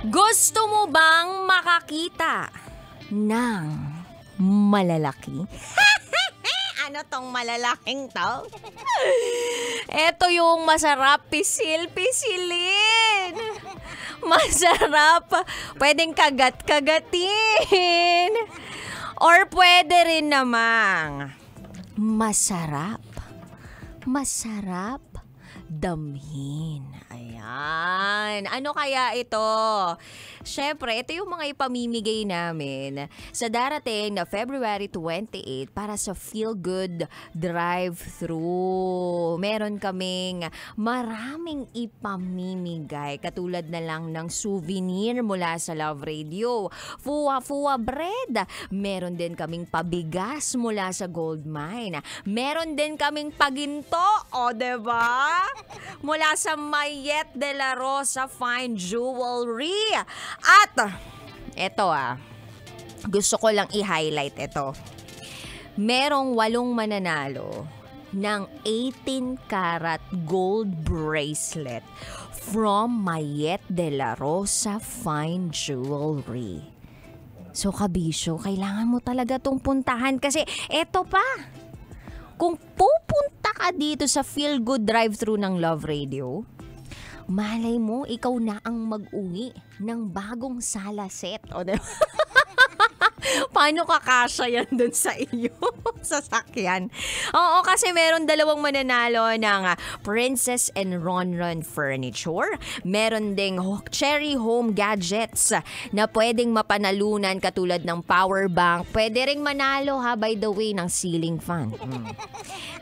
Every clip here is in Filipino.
Gusto mo bang makakita ng malalaki? Ano tong malalaking to? Ito yung masarap pisil-pisilin. Masarap. Pwedeng kagat-kagatin. Or pwede rin namang masarap damhin. Ayan. Ano kaya ito? Siyempre, ito yung mga ipamimigay namin sa darating na February 28 para sa Feel Good Drive-Thru. Meron kaming maraming ipamimigay katulad na lang ng souvenir mula sa Love Radio. Fuwa bread. Meron din kaming pabigas mula sa Gold Mine. Meron din kaming paginto, o diba? Mula sa Mayet de la Rosa Fine Jewelry. At eto gusto ko lang i-highlight ito. Merong 8 mananalo ng 18 karat gold bracelet from Mayet de la Rosa Fine Jewelry. So kabisyo, kailangan mo talaga tong puntahan kasi eto pa. Kung pupunta ka dito sa Feel Good Drive-Thru ng Love Radio, malay mo, ikaw na ang mag-uwi ng bagong sala set. O, paano kakasya yan dun sa iyo? Sasakyan. Oo, kasi meron 2 mananalo ng Princess and Ronron Furniture. Meron ding Cherry Home Gadgets na pwedeng mapanalunan katulad ng power bank. Pwede ring manalo by the way ng ceiling fan.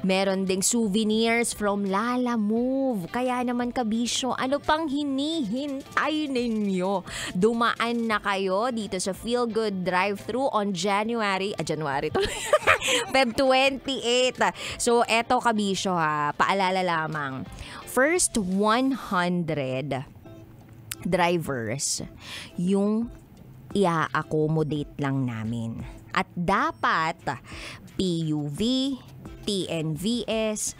Meron ding souvenirs from Lala Move. Kaya naman kabisyo, ano pang hinihintay ninyo? Dumaan na kayo dito sa Feel Good Drive-Thru on January Feb 28. So eto kabisyo paalala lamang. First 100 drivers yung i-accommodate lang namin. At dapat PUV, TNVS,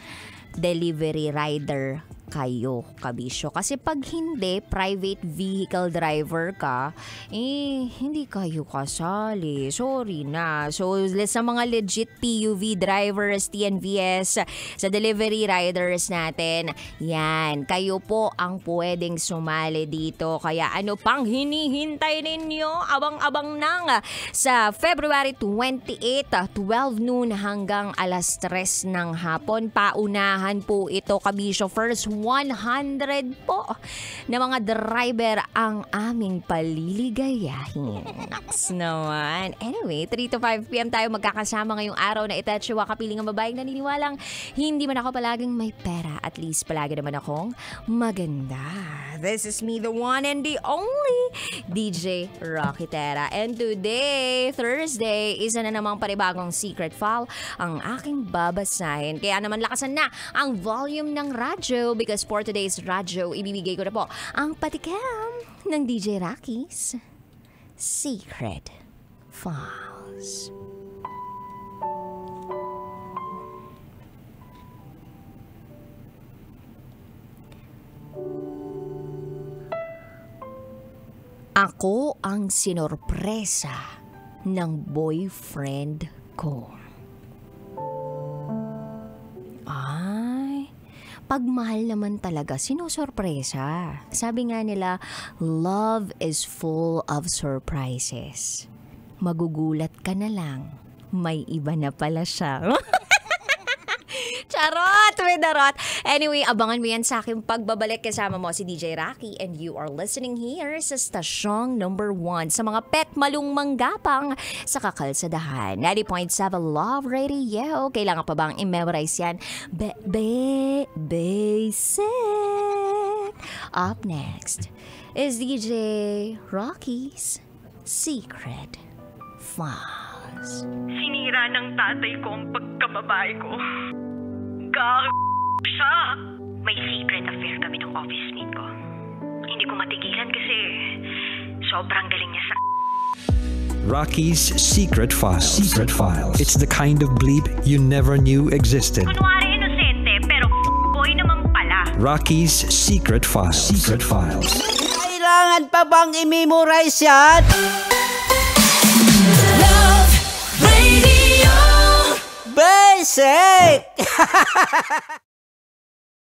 delivery rider kayo, kabisyo. Kasi pag hindi, private vehicle driver ka, hindi kayo kasali. Sorry na. So, sa mga legit PUV drivers, TNVS, sa delivery riders natin, yan, kayo po ang pwedeng sumali dito. Kaya ano pang hinihintay ninyo? Abang-abang nang sa February 28, 12 noon hanggang alas 3 ng hapon. Paunahan po ito, kabisyo. First 100 po na mga driver ang aming paliligayahin. Naks naman. Anyway, 3 to 5 p.m. tayo magkakasama ngayong araw na itatsywa kapiling ang babaeng naniniwalang hindi man ako palaging may pera. At least palagi naman akong maganda. This is me, the one and the only DJ Rocky Tera. And today, Thursday, isa na namang panibagong secret file ang aking babasahin. Kaya naman lakasan na ang volume ng radyo because for today's radyo, ibibigay ko na po ang patikim ng DJ Rocky's Secret Files. Ako ang sinorpresa ng boyfriend ko. Pagmahal naman talaga, sinusurpresa. Sabi nga nila, love is full of surprises. Magugulat ka na lang, may iba na pala siya. Charot with the rot. Anyway, abangan mo yan sa aking pagbabalik. Kasama mo si DJ Rocky and you are listening here sa stasyong number 1 sa mga pet malung manggapang sa kakalsadahan. 90.7 Love Radio. Kailangan pa bang i-memorize yan? Basic. Up next is DJ Rocky's Secret Files. Sinira ng tatay ko ang pagkababae ko. Siya. May secret affair kami ng office mate ko. Hindi ko matigilan kasi sobrang galing niya sa... Rocky's Secret Files. Secret Files. It's the kind of bleep you never knew existed. Kunwari inosente pero boy naman pala. Rocky's Secret Files. Secret Files. Ay, Kailangan pa bang i-memorize yan? Love Radio. Basic!